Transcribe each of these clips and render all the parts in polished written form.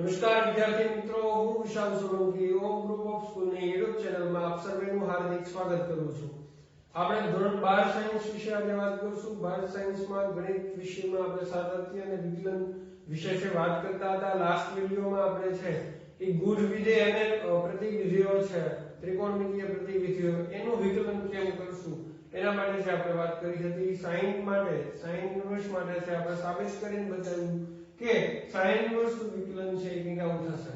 નમસ્કાર વિદ્યાર્થી મિત્રો, હું વિશાલ સોલંકી ઓમ ગ્રુપ ઓફ સ્કૂલની યુટ્યુબ ચેનલમાં આપ સર્વેનું હાર્દિક સ્વાગત કરું છું. આપણે ધોરણ 12 સાયન્સ વિશે આજે વાત કરીશું. ભારત સાયન્સમાં ગણિત વિષયમાં આપણે સાતત્ય અને વિકલન વિશે વાત કરતા હતા. લાસ્ટ વિડિયોમાં આપણે છે એ ગુણ વિધેય અને પ્રતિવિધિઓ છે, ત્રિકોણમિતીય પ્રતિવિધિઓ, એનું વિકલન કેમ કરશું એના માટે જે આપણે વાત કરી હતી. સાઈન માટે, સાઈન ઇન્વર્સ માટે છે આપણે સાબિત કરીને બતાવ્યું કે sin ઇન્વર્સ નું વિકલન છે એ કંઈક આવું થશે.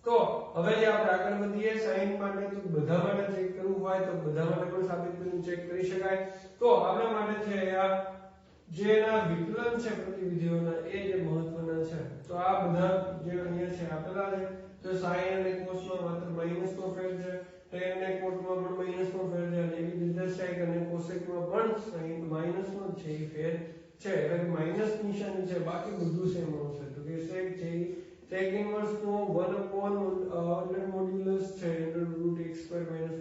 તો હવે જે આપણે આગળ વધીએ, sin માટે તો બધા માટે ચેક કરવું હોય તો બધા માટે પણ સાબિત કરીને ચેક કરી શકાય. તો આપણા માટે છે આ જેના વિકલન છે પ્રતિવિધિઓના એ જે મહત્વના છે. તો આ બધા જે અહીંયા છે આપેલા છે, તો sin અને cos માં માત્ર માઈનસ નો ફેર છે, tan અને cot માં પણ માઈનસ નો ફેર છે, અને એવી રીતે sec અને cosec માં પણ sin માઈનસ નો છે એ ફેર છે, એટલે કે માઈનસ નિશાની છે, બાકી બધું સેમ આવશે. તો કે sec છે sec ઇન્વર્સ નો 1/100 મોડ્યુલસ છે √x² -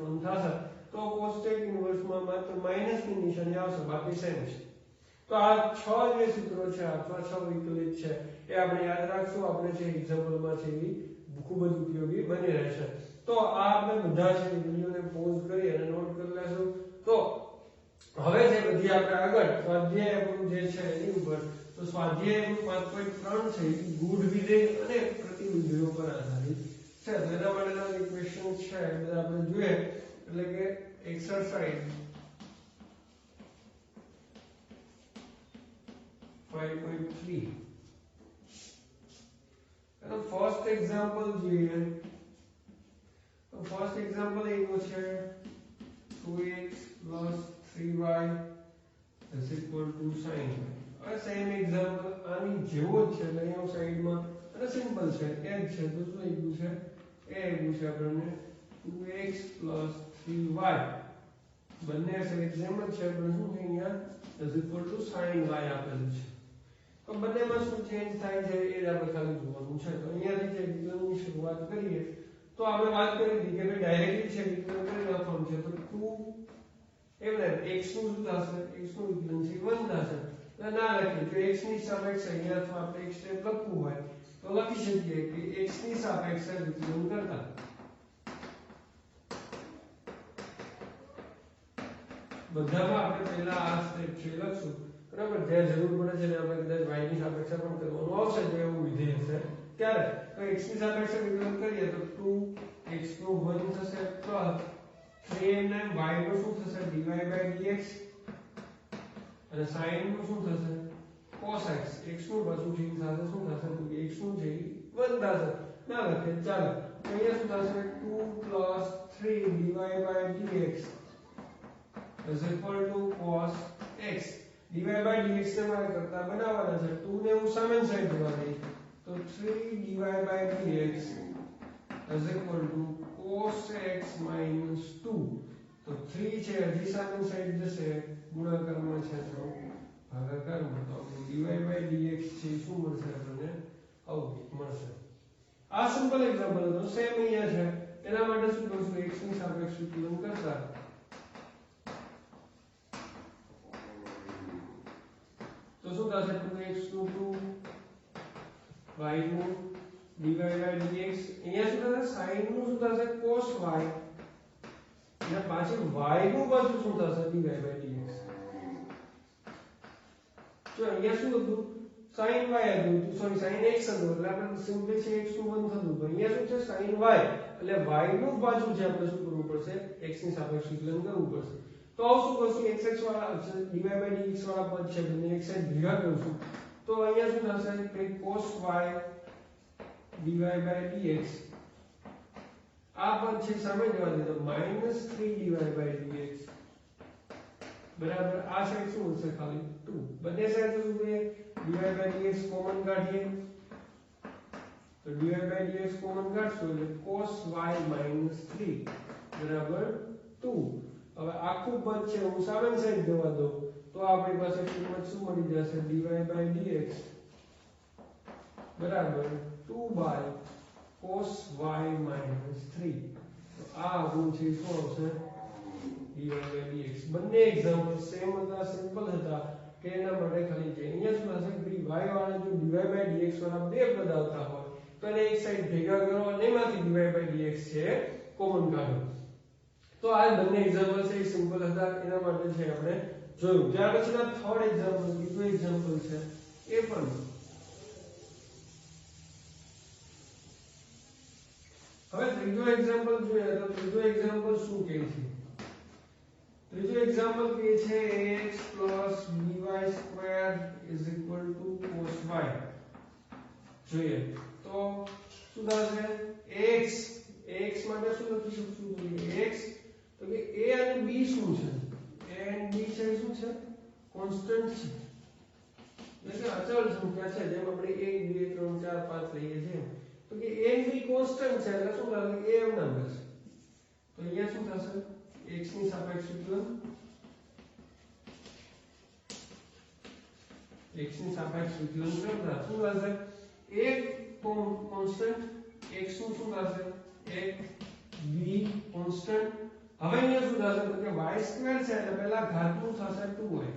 1 થશે. તો cosec ઇન્વર્સ માં માત્ર માઈનસ ની નિશાની આવશે, બાકી સેમ છે. તો આ છ જે સૂત્રો છે અથવા છ વિકલિત છે એ આપણે યાદ રાખશું. આપણે જે એક્ઝામ્પલમાં છે એ ખૂબ જ ઉપયોગી બની રહેશે. તો આ આપણે બધા છે વિડિયોને પોઝ કરી અને નોટ કરી લેશું. તો હવે જે બધી આપણે આગળ સ્વાધ્યાય આપણું જે છે એની ઉપર, તો સ્વાધ્યાય 5.3 છે એ ગુણ વિધેય અને પ્રતિવિધિઓ પર આધારિત છે. તો એના માટેના જે ક્વેશ્ચન છે એ બધા આપણે જોઈએ, એટલે કે એક્સરસાઇઝ 5.3 એનો ફર્સ્ટ એક્ઝામ્પલ જોઈએ. તો ફર્સ્ટ એક્ઝામ્પલ એવું છે 2x + 3y is equal to sin. આ સેમ એક્ઝામ્પલ આની જેવો જ છે, એટલે અહીંયા સાઈડમાં અને સિમ્પલ છે એ જ છે. તો શું આવ્યું છે, એ આવ્યું છે આપણને 2x + 3y, બંને સાઈડ સેમ જ છે, પણ શું છે અહીંયા is equal to sin y આપેલું છે. તો બંનેમાં શું ચેન્જ થાય છે એ જ આપણે ખાલી જોવાનું છે. તો અહીંયાથી જે વિકલનની શરૂઆત કરીએ તો આપણે વાત કરી હતી કે ભાઈ ડાયરેક્ટલી છે વિકલન કરી નાખવાનું છે. તો 2 એટલે x નું શું થશે, x નું વિકલન છે 1 થશે. એટલે ના લખીએ, જો x ની સાપેક્ષે અહીંયા અથવા આપણે x સ્ટેપ લખવું હોય તો લખી શકીએ કે x ની સાપેક્ષે વિકલન કરતા બધામાં આપણે પહેલા આ સ્ટેપ છે લખશું, બરાબર. જ્યાં જરૂર પડે છે ને આપણે કદાચ y ની સાપેક્ષે પણ કરવાનું આવશે, જો એવું વિધેય હશે ત્યારે. તો x ની સાપેક્ષે વિકલન કરીએ તો 2x નું 1 થશે પ્લસ 3 અને y નું શું થશે dy/dx, અને sin નું શું થશે cos x. x નું પાછું ઠીક થશે, શું થશે તો x નું છે 1 થશે. ના લખે ચાલો. તો અહીંયા શું થશે 2 + 3 dy/dx is equal to cos x. dy/dx ને મારે કરતા બનાવવાના છે. 2 ને હું સામેની સાઈડ જવા દઈશ, તો 3 dy/dx is equal to cos x - 2. તો 3 છે હજી સામેની સાઈડ જશે, ગુણાકારમાં છે તો ભાગાકારમાં, તો dy/dx છે શું મળશે આપણને આવું મળશે. આ સિમ્પલ એક્ઝામ્પલ હતો, સેમ અહીંયા છે. એના માટે શું કરશું, x ની સાપેક્ષે વિકલન કરતા તો શું થશે 2x નું 2 y નું dy/dx. અહીંયા શું થશે sin નું શું થશે cos y, અને પાછું y નું પાછું શું થશે dy/dx. જો અહીંયા શું હતું sin y હતું, સોરી sin x હતું, એટલે આપણે સિમ્પલી છે x નું 1 થતું. તો અહીંયા શું છે sin y, એટલે y નું પાછું છે આપણે શું કરવું પડશે, x ની સાપેક્ષે વિકલન કરવું પડશે. તો શું કરશું, x વાળા dy/dx વાળા પદ છે બંને એક સાઈડ ભેગા કરશું. તો અહીંયા શું થશે કે cos y dy/dx, આ પદ છે સામે જવા દે તો -3 dy/dx બરાબર. આ સાઈડ શું હશે ખાલી 2, બંને સાઈડ શું છે dy/dx કોમન કાઢીએ, તો dy/dx કોમન કાઢશું એટલે cos y - 3 બરાબર 2. હવે આખું પદ છે હું સામેની સાઈડ જવા દઉં તો આપણી પાસે કિંમત શું મળી જશે dy/dx બરાબર 2 cos y - 3. તો આ હું છે શું આવશે dy/dx. બંને એક્ઝામ્પલ સેમ હતા, સિમ્પલ હતા, કે એના માટે ખાલી જે અહીંયા શું હશે કે y વાળા જો dy/dx વાળા બે પદ આવતા હોય તો તો એને એક સાઈડ ભેગા કરો અને એમાંથી dy dx છે કોમન કાઢો. તો આ બંને એક્ઝામ્પલ છે એ સિમ્પલ હતા, એના માટે છે આપણે જોયું. ત્યાર પછીના થર્ડ એક્ઝામ્પલ, બીજું એક્ઝામ્પલ છે એ પણ હવે ત્રીજો એક્ઝામ્પલ જોઈએ તો ત્રીજો એક્ઝામ્પલ શું કહે છે? ત્રીજો એક્ઝામ્પલ કહે છે ax by² cos y. જોઈએ તો શું થશે? ax માટે શું લખી શકશું? ax તો કે a અને b શું છે? a અને b છે શું છે? કોન્સ્ટન્ટ છે, એટલે કે અચળ સંખ્યા છે, જેમ આપણે 1 2 3 4 5 લઈએ છીએ. તો કે a અને b કોન્સ્ટન્ટ છે એટલે શું થશે? a એમના બનશે. તો અહીંયા શું થશે? x ની સાપેક્ષ વિકલન, x ની સાપેક્ષ વિકલન કરતા શું થશે? એક કોન્સ્ટન્ટ x નું શું થશે? એક b કોન્સ્ટન્ટ. હવે અહીંયા શું થશે? તો કે y² છે એટલે પહેલા ઘાતનું થશે 2y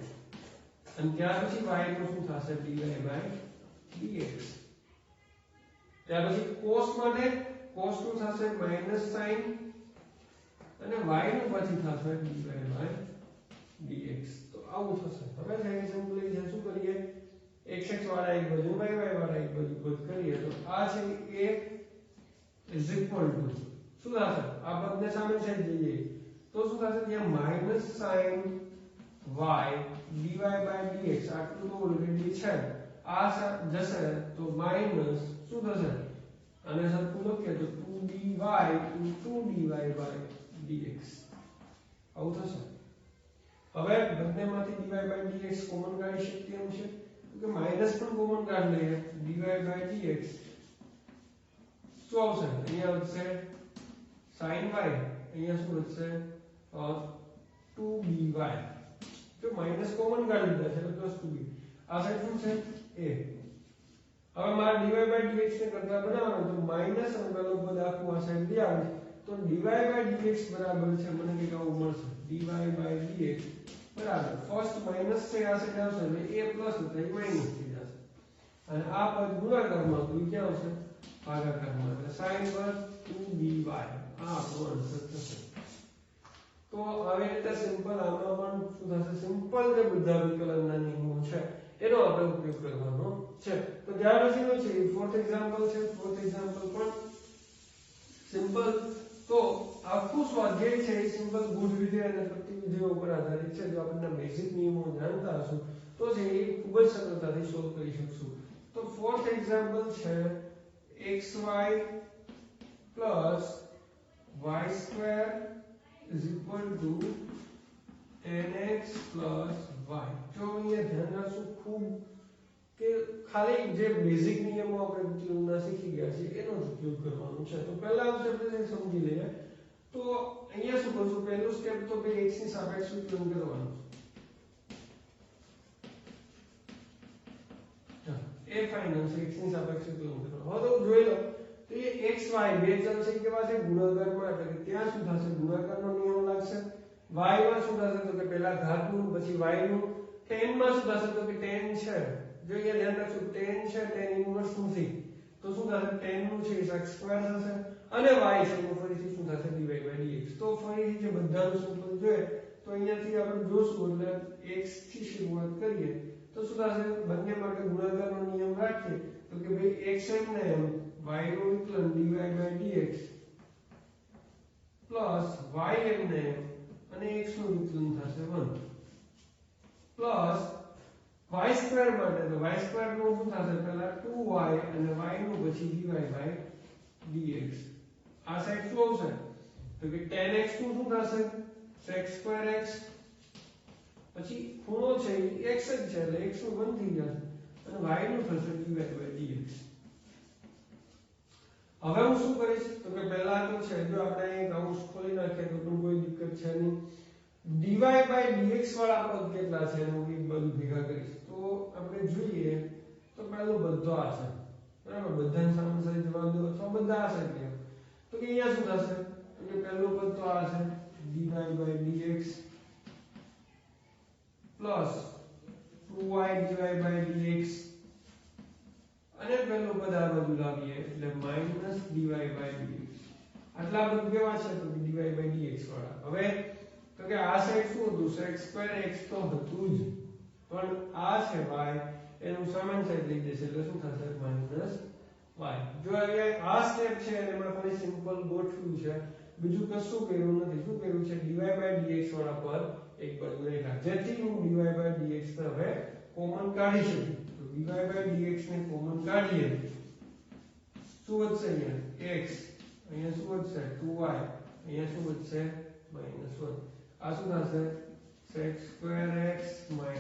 અને ત્યાર પછી y નું શું થશે? dy dx. ત્યાર પછી cos માટે cos નું થશે -sin અને y નું પછી થશે dy dx. તો આવું થશે. હવે છે સિમ્પલી જે શું કરીએ? x વાળા એક બાજુ y વાળા એક બાજુ પદ કરીએ તો આ છે a ઇઝ ઇક્વલ ટુ શું થશે? આ પદને સામે સાઈડ જઈએ તો શું થશે? ત્યાં -sin y dy dx આટલું તો ઓલરેડી છે, આ જશે તો માઈનસ શું થશે? અને સરખું લખીએ તો 2dy dx આવું થશે. હવે બંનેમાંથી dy dx કોમન કાઢી શકીએ એમ છે કે માઈનસ પણ કોમન કાઢી લઈએ. dy dx શું આવશે? અહીંયા વધશે sin y, અહીંયા શું વધશે? 2by. તો માઈનસ કોમન કાઢી લીધા છે એટલે પ્લસ 2b. આ સાઈડ શું છે? a. હવે મારે dy dx ને કરતા બનાવવાનું તો માઈનસ અને પેલો પદ આખું આ સાઈડ લઈ આવે તો dy dx બરાબર છે મને કંઈક આવું મળશે. dy dx બરાબર ફર્સ્ટ માઈનસ છે આ સાઈડ આવશે એટલે a પ્લસ એટલે માઈનસ થઈ જશે અને આ પદ ગુણાકારમાં તો એ ક્યાં આવશે? ભાગાકારમાં એટલે sin પર 2by આ આપણો આન્સર થશે. તો આવી રીતે સિમ્પલ આમાં પણ શું થશે? સિમ્પલ જે બધા વિકલનના નિયમો છે એનો આપણે ઉપયોગ કરવાનો છે. તો ત્યાર પછીનો છે ફોર્થ એક્ઝામ્પલ છે. ફોર્થ એક્ઝામ્પલ પણ સિમ્પલ. તો આખું સ્વાધ્યાય છે એ સિમ્પલ ગુણ વિધેય અને પ્રતિવિધેયો ઉપર આધારિત છે. જો આપણે બેઝિક નિયમો જાણતા હશું તો છે એ ખૂબ જ સરળતાથી સોલ્વ કરી શકશું. તો ફોર્થ એક્ઝામ્પલ છે xy plus y² is equal to 10x plus y. જો અહીંયા ધ્યાન રાખશું ખૂબ કે ખાલી જે બેઝિક નિયમો આપણે વિકલનના શીખી ગયા છે એનો જ ઉપયોગ કરવાનો છે. તો પહેલા આપણે સમજી લઈએ. તો અહીંયા શું કરશું? પહેલું સ્ટેપ તો કે x ની સાપેક્ષ વિકલન કરવાનું છે. એ ફાઇનલ છે, x ની સાપેક્ષ વિકલન કરવાનું. હવે તો જોઈ લો તો એ x y બે ચલ છે કેવા છે? ગુણાકારમાં. એટલે કે ત્યાં શું થશે? ગુણાકારનો નિયમ લાગશે. y માં શું થશે? તો કે પહેલા ઘાતનું પછી y નું. tan માં શું થશે? તો કે tan છે, જો અહીંયા ધ્યાન રાખજો tan છે tan ઇન્વર્સ નથી તો શું થશે? tan નું છે x² થશે અને y છે તો ફરીથી શું થશે? dy dx. તો ફરીથી જે બધાનું સિમ્પલ જોઈએ તો અહીંયાથી આપણે જોશું એટલે x થી શરૂઆત કરીએ તો શું થશે? બંને માટે ગુણાકારનો નિયમ રાખીએ તો કે ભાઈ x એમને એમ y નું વિકલન dy dx પ્લસ y એમને એમ અને x નું વિકલન થશે 1 પ્લસ y² માટે તો y² નું શું થશે? પહેલા 2y અને y નું પછી dy dx. આ સાઈડ શું આવશે? તો કે tan x નું શું થશે? sec²x પછી ખૂણો છે એ x જ છે એટલે x નું 1 થઈ જશે અને y નું થશે dy dx. હવે હું શું કરીશ? તો કે પહેલા તો છે જો આપણે કૌંસ ખોલી નાખીએ તો પણ કોઈ દિક્કત છે નહીં. dy dx વાળા પદ કેટલા છે એનું એક બધું ભેગા કરીશ તો આપણે જોઈએ તો પહેલો બધો આ છે બરાબર. બધાને સામે સાઈડ જવા દો અથવા બધા આ સાઈડ લે તો કે અહીંયા શું થશે? તો કે પહેલો પદ તો આ છે dy dx plus 2y dy dx અને પહેલો પદ આ બાજુ લાવીએ એટલે માઈનસ dy બાય dx આટલા પદ કેવા છે તો dy બાય dx વાળા હવે તો કે આ સાઈડ શું હતું sec² x તો હતું જ પણ આ છે y એનું સામાન્ય સાઈડ લઈ જશે એટલે શું થશે માઈનસ y જો અહીંયા આ સ્ટેપ છે એમાં ખાલી સિમ્પલ ગોઠવ્યું છે બીજું કશું કર્યું નથી શું કર્યું છે dy બાય dx વાળા પદ એક બાજુ રાખ્યા જેથી હું dy બાય dx ને હવે કોમન કાઢી શકું તો dy બાય dx ને કોમન કાઢીએ શું વધશે અહીંયા x અહીંયા શું વધશે 2y અહીંયા શું વધશે -1 આ શું થશે sec² x y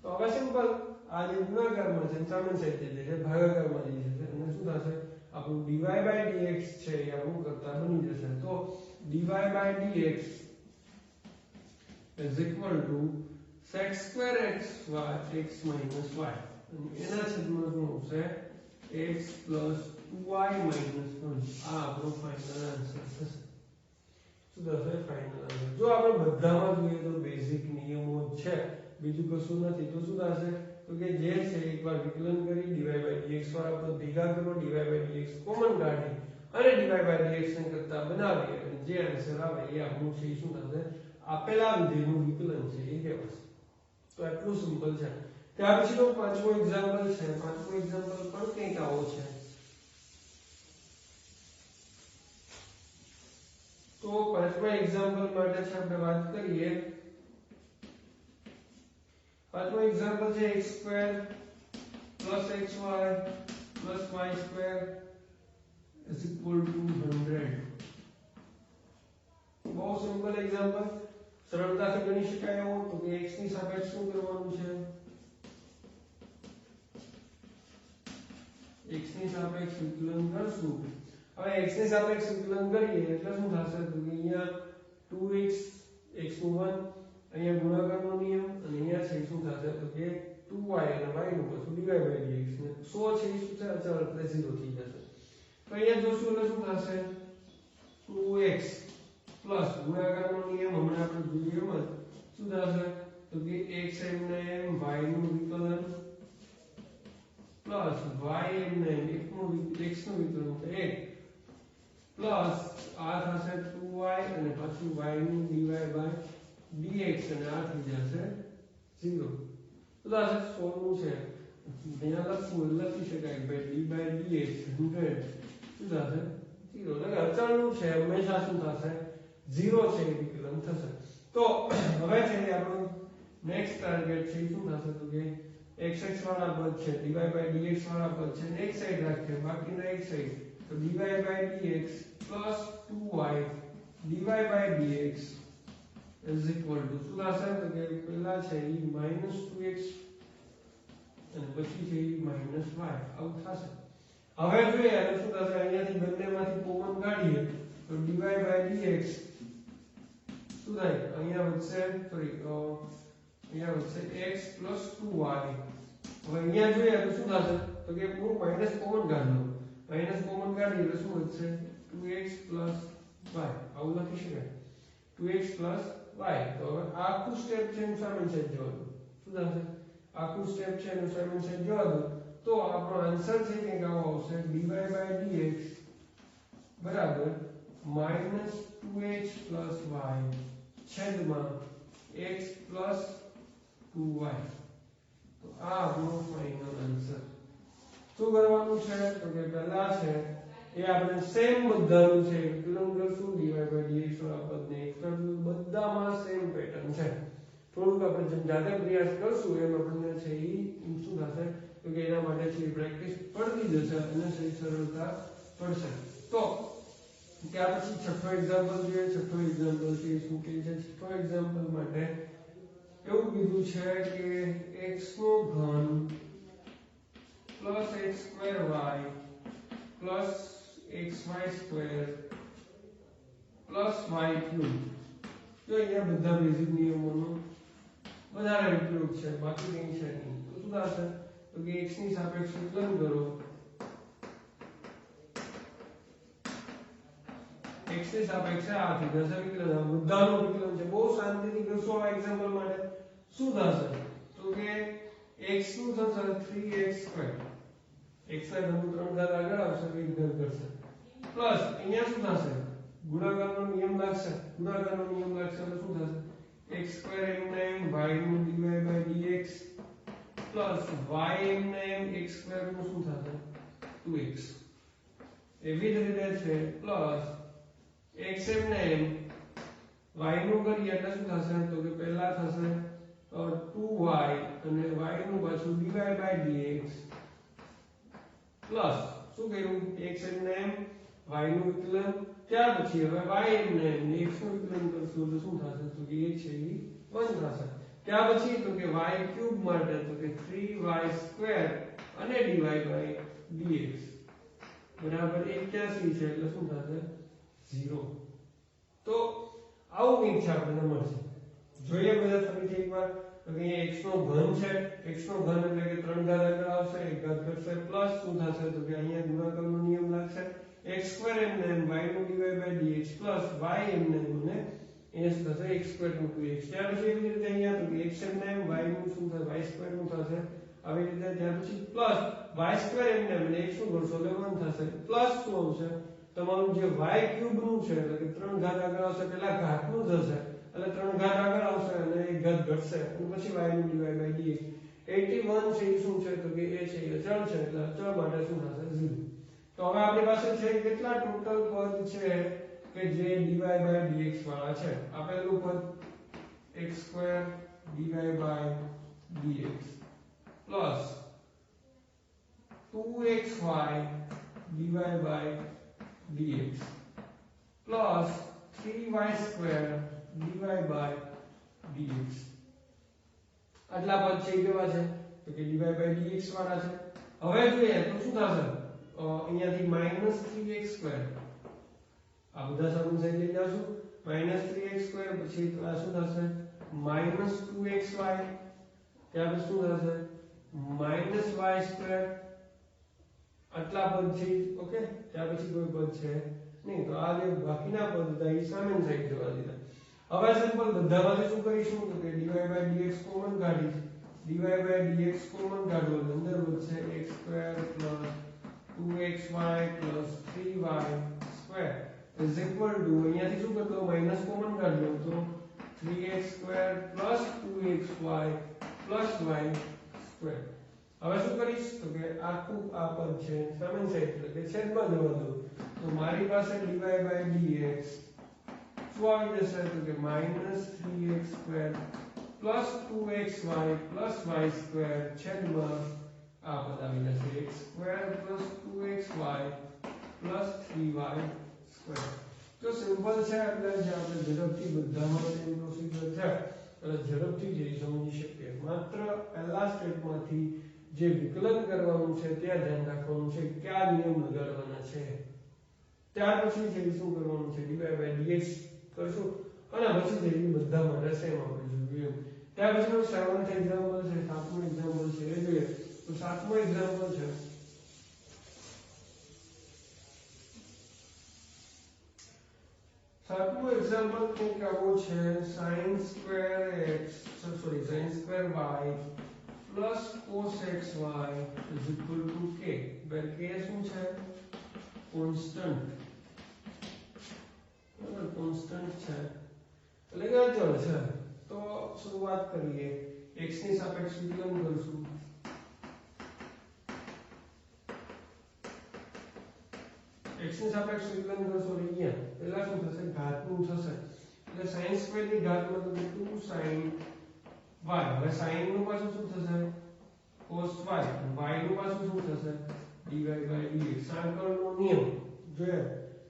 તો હવે સિમ્પલ આ જે ગુણાકારમાં છે સામાન્ય સાઈડ જઈ જશે ભાગાકારમાં જઈ જશે અને શું થશે આપણું dy બાય dx છે એ આપણું કરતા બની જશે તો dy by dx is equal to sec² x x minus y એના છેદમાં શું આવશે x plus 2y minus 1 આ આપણો ફાઇનલ આન્સર થશે શું થશે ફાઇનલ આન્સર જો આપણે બધામાં જોઈએ તો બેઝિક નિયમો છે બીજું કશું નથી તો શું થશે તો કે જે છે એકવાર વિકલન કરી dy by dx વાળા પદ ભેગા કરો dy by dx કોમન કાઢી અને dy by dx ને કરતા બનાવીએ અને જે આન્સર આવે એ આપણું છે શું થશે આપેલા વિધેયનું વિકલન છે એ કહેવાશે તો એટલું સિમ્પલ છે ત્યાર પછીનો પાંચમો એક્ઝામ્પલ છે પાંચમો એક્ઝામ્પલ પણ કંઈક આવો છે તો પાંચમા એક્ઝામ્પલ માટે છે આપણે વાત કરીએ પાંચમો એક્ઝામ્પલ છે x² + xy + y² is equal to 100 બહુ સિમ્પલ એક્ઝામ્પલ સરળતાથી ગણી શકાય એવું તો કે x ની સાપેક્ષ શું કરવાનું છે x ની સાપેક્ષ વિકલન કરશું હવે x ની સાપેક્ષ વિકલન કરીએ એટલે શું થશે તો કે અહીંયા 2x x નું 1 અહીંયા ગુણાકારનો નિયમ અને અહીંયા છે શું થશે તો કે 2y અને y નું પાછું dy by dx ને 100 છે એ શું છે અચળ એટલે 0 થઈ જશે તો અહીંયા જોશું એટલે શું થશે 2x પ્લસ ગુણાકારનો નિયમ હમણાં આપણે જોયું એમ શું થશે તો કે x m ને m y નું વિકલન પ્લસ y m ને x નું વિકલન 1 પ્લસ આ થશે 2y અને પાછું y નું dy by dx અને આ થઈ જશે 0 તો આ સોલ્વ છે અહીંયા લખી શકાય by d by dx 100 શું થશે 0 એટલે અચળનું છે હંમેશા શું થશે 0 છે એ વિકલન થશે તો હવે છે આપણું નેક્સ્ટ ટાર્ગેટ છે શું થશે તો કે xx વાળા પદ છે dy by dx વાળા પદ છે એક સાઈડ રાખીએ બાકીના એક સાઈડ તો dy by dx plus 2y dy by dx is equal to શું થશે તો કે પહેલા છે એ -2x અને પછી છે એ -y આવું થશે હવે જોઈએ તો શું થશે અહીંયાથી બંનેમાંથી કોમન કાઢીએ તો dy by dx શું થાય અહીંયા વધશે અહીંયા વધશે x plus 2y હવે અહીંયા જોઈએ તો શું થશે તો કે હું માઈનસ કોમન કાઢી લઉં માઈનસ કોમન કાઢીએ એટલે શું વધશે 2x plus y આવું લખી શકાય 2x plus y તો હવે આખું સ્ટેપ છે એનું સામાન્ય સાઈડ જવા દો શું થશે આખું સ્ટેપ છે એનું સામાન્ય સાઈડ જવા દો તો આપણો આન્સર છે કે આવો આવશે dy by dx બરાબર -2x plus y છેદમાં x plus 2y તો આ આપણો ફાઇનલ આન્સર શું કરવાનું છે તો કે પહેલા છે એ આપણે સેમ બધાનું છે વિકલન કરશું dy by dx વાળા પદને એક કરશું બધામાં સેમ પેટર્ન છે થોડુંક આપણે જેમ જાતે પ્રયાસ કરશું એમ આપણને છે એ શું થશે તો કે એના માટે છે પ્રેક્ટિસ પડતી જશે અને સહી સરળતા પડશે તો ત્યાર પછી છઠ્ઠો એક્ઝામ્પલ જોઈએ છઠ્ઠો એક્ઝામ્પલ છે શું કહે છે છઠ્ઠો એક્ઝામ્પલ માટે એવું કીધું છે કે x નો ઘન plus x square y plus xy square plus y cube તો અહીંયા બધા બેઝિક નિયમોનો વધારે ઉપયોગ છે બાકી કંઈ છે નહીં તો શું થશે તો કે x ની સાપેક્ષ વિકલન કરો x ની સાપેક્ષે આ થઈ જશે વિકલન બધાનું વિકલન છે બહુ શાંતિથી કરશો આ એક્ઝામ્પલ માટે શું થશે તો કે x નું થશે 3x square x ના ઘનનું 3 ઘાત આગળ આવશે તો 1 ઘાત કરશે પ્લસ અહીંયા શું થશે ગુણાકારનો નિયમ લાગશે ગુણાકારનો નિયમ લાગશે એટલે શું થશે x સ્ક્વેર m ના m y નું dy/dx પ્લસ y m ના m x સ્ક્વેર નું શું થશે 2x એવી જ રીતે છે પ્લસ x m ના m y નું કરીએ એટલે શું થશે તો કે પહેલા થશે 2y અને y નું પાછું dy/dx પ્લસ શું કર્યું x m ના m y નું વિકલન ત્યાર પછી હવે y m ના m x નું વિકલન કરશું તો શું થશે તો કે એ છે એ 1 થશે ત્યાર પછી તો કે y ક્યુબ માટે તો કે 3y સ્ક્વેર અને dy/dx બરાબર 81 છે એટલે શું થશે 0 તો આવું કંઈક છે આપણને મળશે જોઈએ બધા ફરીથી એકવાર તો કે અહીંયા x નો ઘન છે x નો ઘન એટલે કે 3 ઘાત આગળ આવશે 1 ઘાત કરશે પ્લસ શું થશે તો કે અહીંયા ગુણાકારનો નિયમ લાગશે x સ્ક્વેર m ના m y નું dy/dx પ્લસ y m ના m ને અહીંયા શું થશે x સ્ક્વેર નું 2x ત્યાર પછી એવી રીતે અહીંયા તો કે x m ના m y નું શું થશે y સ્ક્વેર નું થશે આવી રીતે ત્યાર પછી પ્લસ y સ્ક્વેર m ના m એટલે x નું કરશો એટલે 1 થશે પ્લસ શું આવશે તમારું જે y ક્યુબ નું છે એટલે કે 3 ઘાત આગળ આવશે પહેલા ઘાત નું થશે એટલે 3 ઘાત આગળ આવશે અને 1 ઘાત ઘટશે અને પછી y નું dy/dx 81 છે એ શું છે તો કે એ છે એ અચળ છે એટલે અચળ માટે શું થશે 0 તો હવે આપણી પાસે છે કેટલા ટોટલ પદ છે કે જે dy/dx વાળા છે આપેલું પદ x² dy/dx plus 2xy dy/dx plus 3y² dy/dx આટલા પદ છે કેવા છે તો કે dy/dx વાળા છે હવે જોઈએ તો શું થશે અહીંયાથી -3x² આ બધા સામુ સાઈડ લઈ જાશું -3x² પછી આ શું થશે -2xy ત્યાર પછી શું થશે -y² આટલા પદ છે ઓકે ત્યાર પછી કોઈ પદ છે નહીં તો આ જે બાકીના પદ હતા એ સામેની સાઈડ જવા દીધા હવે સિમ્પલ બધામાંથી શું કરીશું તો કે dy/dx કોમન કાઢીશ dy/dx કોમન કાઢો એટલે અંદર વધશે x² 2xy 3y² is equal to અહીંયાથી શું કરતો માઈનસ કોમન કાઢ્યો તો 3x² 2xy y² હવે શું કરીશ તો કે આખું આ પદ છે સામેની સાઈડ એટલે કે છેદમાં જવા દો તો મારી પાસે dy/dx શું આવી જશે તો કે -3x² 2xy y² છેદમાં આ પદ આવી જશે x² 2xy 3y² તો સિમ્પલ છે એટલે જે આપણે ઝડપથી બધામાં પ્રોસીજર છે એટલે ઝડપથી જે સમજી શકીએ માત્ર પહેલા સ્ટેપમાંથી જે વિકલન કરવાનું છે ત્યાં ધ્યાન રાખવાનું છે કયા નિયમ લગાડવાના છે ત્યાર પછી જે શું કરવાનું છે dy/dx કરશું અને પછી જે બધા માટે સેમ આપણે જોઈએ ત્યાર પછી 7th એક્ઝામ્પલ છે 7મું એક્ઝામ્પલ છે એ જોઈએ તો 7મું એક્ઝામ્પલ છે 7મું એક્ઝામ્પલ કંઈક આવું છે sin² y plus cos xy is equal to k where k શું છે કોન્સ્ટન્ટ કોન્સ્ટન્ટ છે એટલે કે અચળ છે તો શરૂઆત કરીએ x ની સાપેક્ષ વિકલન કરશું x ની સાપેક્ષ વિકલન કરશો અહીંયા પહેલા શું થશે ઘાતનું થશે એટલે sin² ની ઘાત મતલબ 2sin y હવે sin નું પાછું શું થશે cos y y નું પાછું શું થશે dy/dx સાંકળનો નિયમ જોઈએ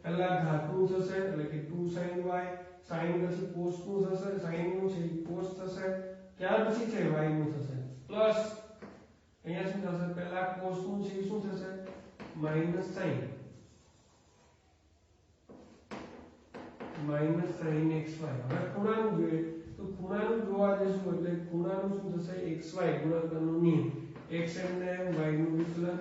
પહેલા ઘાતનું થશે એટલે કે 2sin y sin પછી cos નું થશે sin નું છે cos થશે ત્યાર પછી છે y નું થશે પ્લસ અહીંયા શું થશે પહેલા cos નું છે શું થશે -sin -sin xy હવે ખૂણાનું જોઈએ તો ખૂણાનું જોવા જઈશું એટલે ખૂણાનું શું થશે xy ગુણાકારનો નિયમ x m ને y નું વિકલન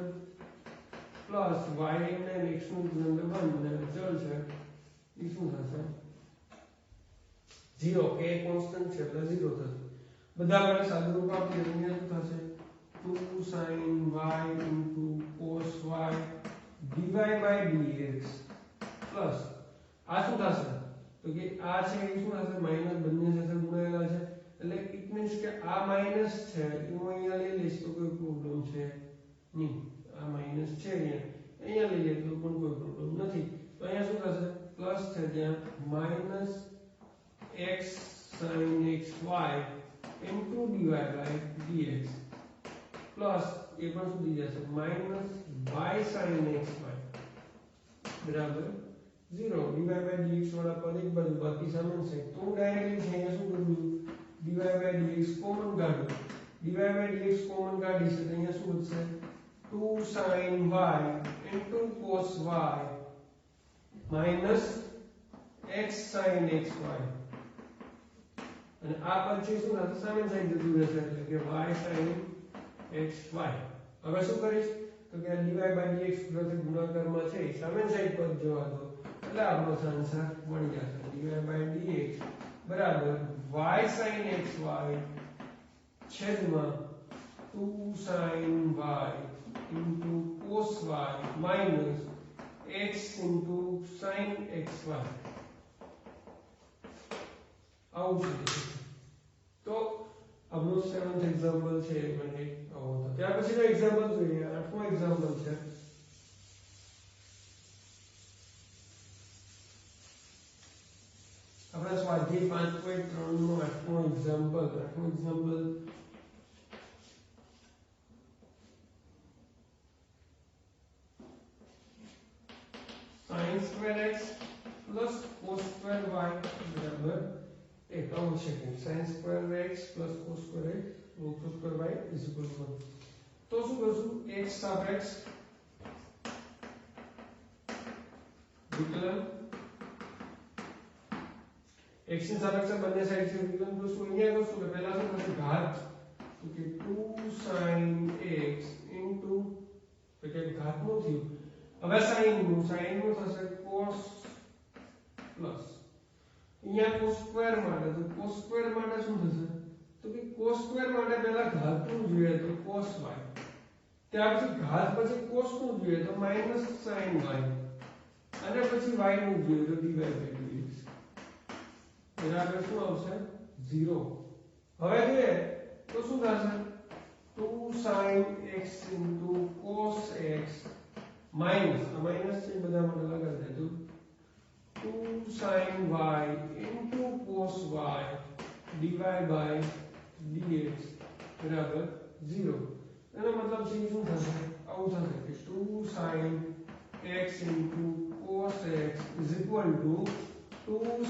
પ્લસ y m ને x નું વિકલન 1 અને અચળ છે એ શું થશે 0 k કોન્સ્ટન્ટ છે એટલે 0 થશે બધા માટે સાદુરૂપ આપીએ તો શું થશે 2 sin y into cos y dy by dx plus આ શું થશે તો કે આ છે એ શું થશે માઈનસ બંને સાથે ગુણાયેલા છે એટલે ઇટ મીન્સ કે આ માઈનસ છે એ હું અહીંયા લઈ લઈશ તો કોઈ પ્રોબ્લેમ છે નહીં આ માઈનસ છે અહીંયા લઈએ તો પણ કોઈ પ્રોબ્લેમ નથી તો અહીંયા શું થશે પ્લસ છે ત્યાં minus x sin xy into dy by dx plus એ પણ શું થઈ જશે માઈનસ y sin xy બરાબર 0 dy by dx વાળા પદ એક બાજુ બાકી સામાન છે તો હું ડાયરેક્ટલી અહીંયા શું કરું dy by dx કોમન કાઢું dy by dx કોમન કાઢી છે તો અહીંયા શું વધશે 2 sin y into cos y minus x sin xy અને આ પદ છે શું થશે સામેની સાઈડ જતું રહેશે એટલે કે y sin xy હવે શું કરીશ તો કે dy by dx સાથે ગુણાકારમાં છે સામેની સાઈડ પદ જવા દો એટલે આપણો આન્સર મળી જશે dy by dx બરાબર y sin xy છેદમાં 2 sin y into cos y minus x into sin xy આવું છે તો આપણું 7th એક્ઝામ્પલ છે એ મને આવો હતો ત્યાર પછીનો એક્ઝામ્પલ જોઈએ 8મો એક્ઝામ્પલ છે આપણા સ્વાધ્યાય 5.3 નો 8મો example sin square x plus cos square y બરાબર एक और second sin square x plus cos square x cos square y is equal to 1 तो શું કરશું x સાપેક્ષ વિકલન x ની સાપેક્ષે બંને સાઈડ છે વિકલન કરશું અહીંયા કરશું કે પહેલા શું થશે ઘાત તો કે 2 sin x into તો કે ઘાતનું થયું હવે sin નું થશે cos પ્લસ અહીંયા cos સ્ક્વેર માટે તો cos સ્ક્વેર માટે શું થશે તો કે cos સ્ક્વેર માટે પહેલા ઘાતનું જોઈએ તો cos y ત્યાર પછી ઘાત પછી cos નું જોઈએ તો માઈનસ sin y અને પછી y નું જોઈએ તો dy by dx બરાબર શું આવશે 0 હવે જોઈએ તો શું થશે 2 sin x into cos x minus આ માઈનસ છે બધા માટે લગાડી દેજો 2 sin y into cos y dy by dx બરાબર 0 એનો મતલબ છે શું થશે આવું થશે કે 2 sin x into cos x is equal to 2